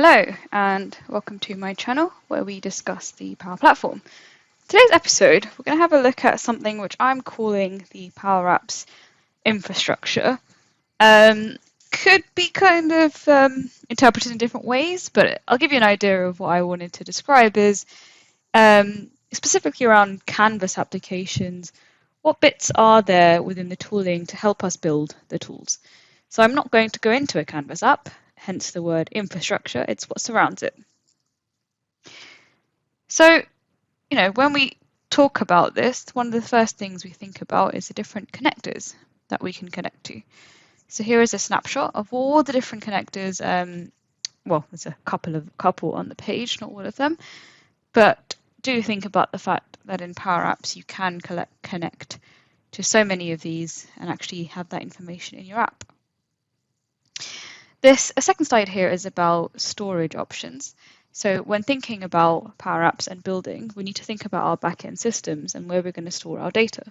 Hello and welcome to my channel where we discuss the Power Platform. Today's episode we're going to have a look at something which I'm calling the Power Apps infrastructure. Could be kind of interpreted in different ways, but I'll give you an idea of what I wanted to describe is specifically around Canvas applications. What bits are there within the tooling to help us build the tools? So I'm not going to go into a Canvas app, hence the word infrastructure, it's what surrounds it. So, when we talk about this, one of the first things we think about is the different connectors that we can connect to. So here is a snapshot of all the different connectors. Well, there's a couple on the page, not all of them, but do think about the fact that in Power Apps you can connect to so many of these and actually have that information in your app. A second slide here is about storage options. So when thinking about Power Apps and building, we need to think about our backend systems and where we're going to store our data.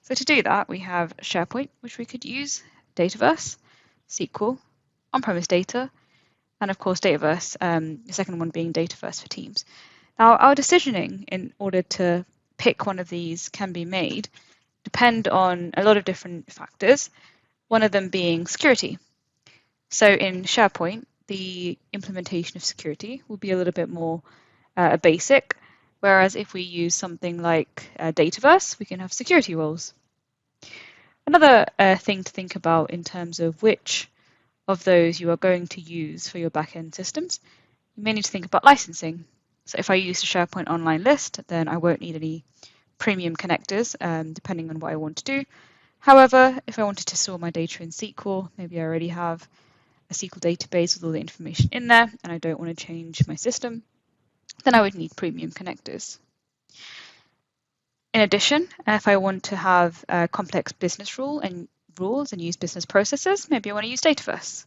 So to do that, we have SharePoint, which we could use, Dataverse, SQL, on-premise data, and of course Dataverse, the second one being Dataverse for Teams. Now, our decisioning in order to pick one of these can be made depend on a lot of different factors, one of them being security. So in SharePoint, the implementation of security will be a little bit more basic, whereas if we use something like Dataverse, we can have security roles. Another thing to think about in terms of which of those you are going to use for your backend systems, you may need to think about licensing. So if I use the SharePoint online list, then I won't need any premium connectors, depending on what I want to do. However, if I wanted to store my data in SQL, maybe I already have a SQL database with all the information in there, and I don't want to change my system, then I would need premium connectors. In addition, if I want to have a complex business rules and use business processes, maybe I want to use Dataverse.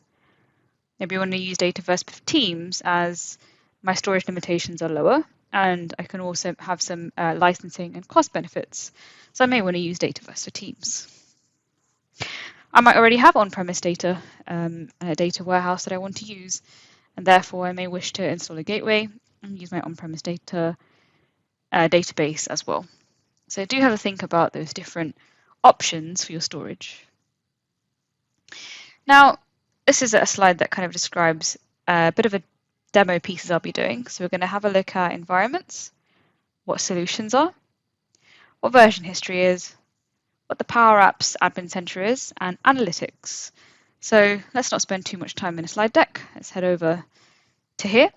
Maybe I want to use Dataverse for Teams as my storage limitations are lower, and I can also have some licensing and cost benefits. So I may want to use Dataverse for Teams. I might already have on-premise data and a data warehouse that I want to use, and therefore I may wish to install a gateway and use my on-premise data database as well. So do have a think about those different options for your storage. Now, this is a slide that kind of describes a bit of a demo pieces I'll be doing. So we're going to have a look at environments, what solutions are, what version history is, what the Power Apps Admin Center is, and analytics. So let's not spend too much time in a slide deck. Let's head over to here.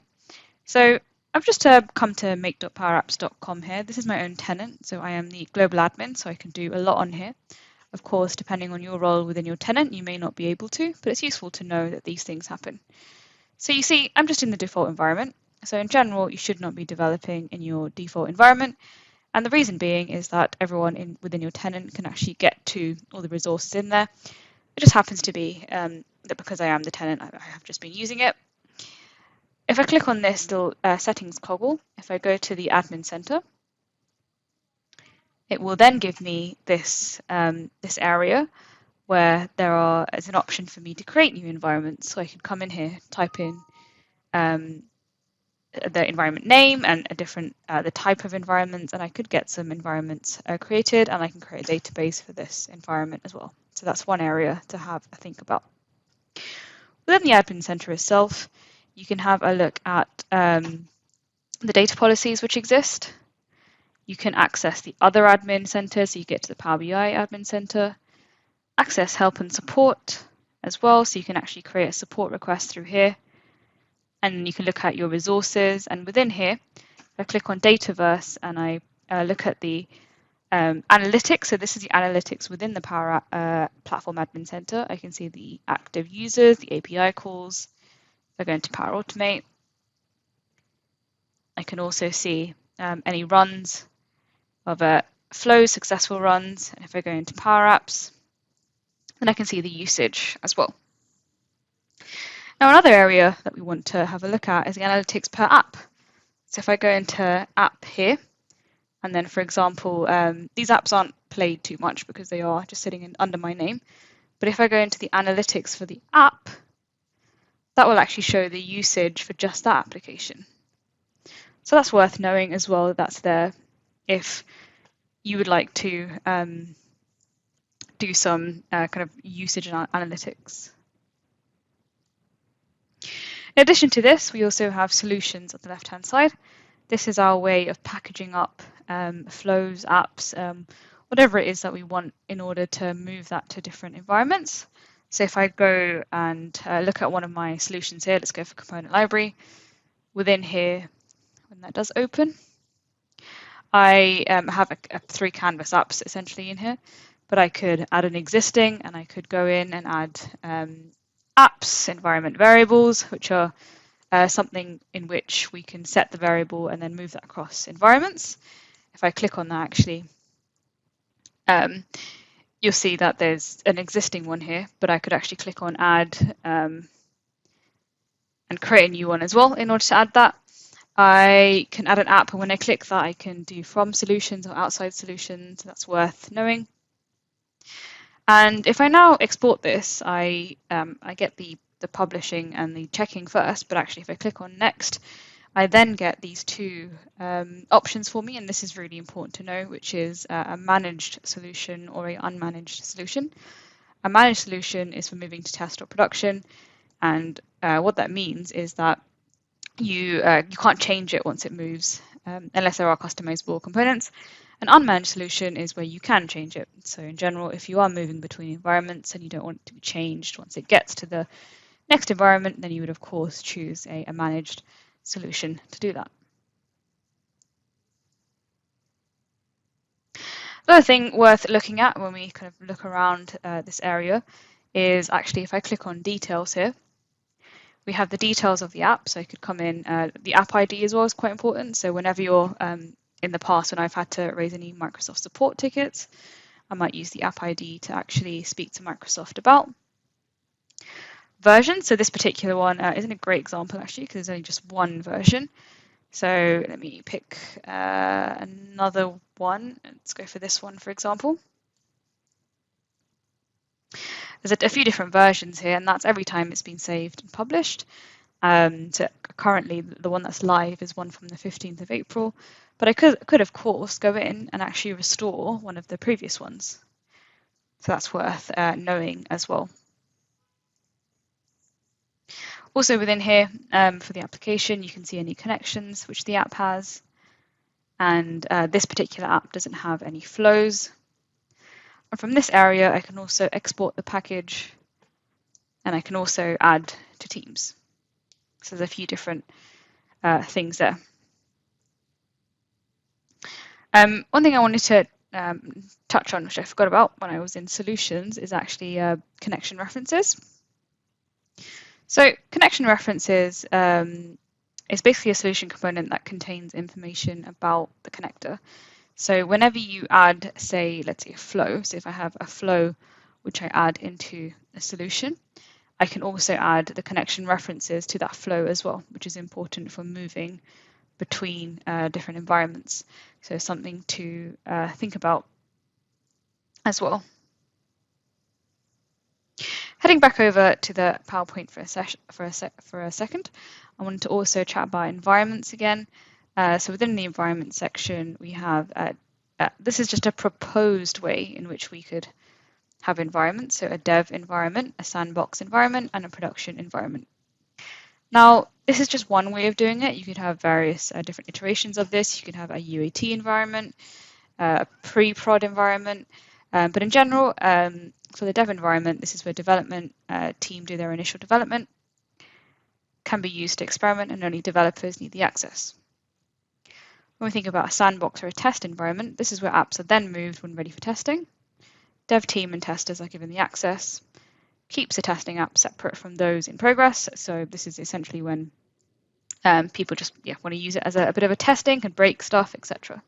So I've just come to make.powerapps.com here. This is my own tenant, so I am the global admin, so I can do a lot on here. Of course, depending on your role within your tenant, you may not be able to, but it's useful to know that these things happen. So you see, I'm just in the default environment. So in general, you should not be developing in your default environment. And the reason being is that everyone within your tenant can actually get to all the resources in there. It just happens to be that because I am the tenant, I have just been using it. If I click on this little settings coggle, if I go to the admin center, it will then give me this area where there's an option for me to create new environments. So I can come in here, type in the environment name and the type of environments, and I could get some environments created, and I can create a database for this environment as well. So that's one area to have a think about. Within the admin center itself, you can have a look at the data policies which exist. You can access the other admin center, so you get to the Power BI admin center, access help and support as well, so you can actually create a support request through here. And you can look at your resources, and within here, if I click on Dataverse and I look at the analytics, so this is the analytics within the Power Platform Admin Center. I can see the active users, the API calls. If I go into Power Automate, I can also see any runs of flows, successful runs. And if I go into Power Apps, then I can see the usage as well. Now, another area that we want to have a look at is the analytics per app. So if I go into app here, and then, for example, these apps aren't played too much because they are just sitting under my name. But if I go into the analytics for the app, that will actually show the usage for just that application. So that's worth knowing as well, that's there if you would like to do some kind of usage analytics. In addition to this, we also have solutions on the left-hand side. This is our way of packaging up flows, apps, whatever it is that we want in order to move that to different environments. So if I go and look at one of my solutions here, let's go for component library. Within here, when that does open, I have 3 canvas apps essentially in here, but I could add an existing and I could go in and add apps, environment variables, which are something in which we can set the variable and then move that across environments. If I click on that, actually, you'll see that there's an existing one here, but I could actually click on add and create a new one as well in order to add that. I can add an app, and when I click that, I can do from solutions or outside solutions. That's worth knowing. And if I now export this, I get the publishing and the checking first, but actually if I click on next, I then get these 2 options for me, and this is really important to know, which is a managed solution or an unmanaged solution. A managed solution is for moving to test or production, and what that means is that you can't change it once it moves unless there are customizable components. An unmanaged solution is where you can change it. So in general, if you are moving between environments and you don't want it to be changed once it gets to the next environment, then you would of course choose a managed solution to do that. Another thing worth looking at when we kind of look around this area is actually if I click on details here, we have the details of the app. So I could come in, the app ID as well is quite important. So whenever you're in the past, when I've had to raise any Microsoft support tickets, I might use the app ID to actually speak to Microsoft about. Version, so this particular one isn't a great example actually because there's only just one version. So let me pick another one. Let's go for this one, for example. There's a few different versions here, and that's every time it's been saved and published. So currently, the one that's live is one from the 15th of April, but I could of course go in and actually restore one of the previous ones. So that's worth knowing as well. Also within here, for the application, you can see any connections which the app has, and this particular app doesn't have any flows. And from this area, I can also export the package, and I can also add to Teams. So there's a few different things there. One thing I wanted to touch on, which I forgot about when I was in solutions, is actually connection references. So connection references is basically a solution component that contains information about the connector. So whenever you add, say, let's say a flow, so if I have a flow which I add into a solution, I can also add the connection references to that flow as well, which is important for moving between different environments. So something to think about as well. Heading back over to the PowerPoint for a second, I wanted to also chat about environments again. So within the environment section, we have, this is just a proposed way in which we could have environments. So a dev environment, a sandbox environment, and a production environment. Now, this is just one way of doing it. You could have various different iterations of this. You could have a UAT environment, a pre-prod environment. But in general, for the dev environment, this is where development team do their initial development, can be used to experiment, and only developers need the access. When we think about a sandbox or a test environment, this is where apps are then moved when ready for testing. Dev team and testers are given the access, keeps the testing app separate from those in progress. So this is essentially when people just want to use it as a bit of a testing, can break stuff, etc.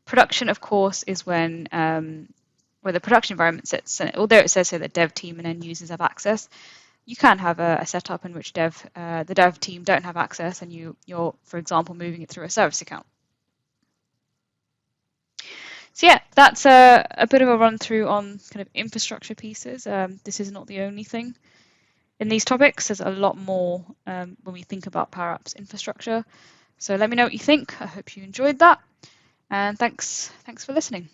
Production, of course, is when where the production environment sits. And although it says here that dev team and end users have access, you can have a setup in which the dev team don't have access, and you're, for example, moving it through a service account. So yeah, that's a bit of a run through on kind of infrastructure pieces. This is not the only thing. in these topics. There's a lot more when we think about Power Apps infrastructure. So let me know what you think. I hope you enjoyed that. And thanks for listening.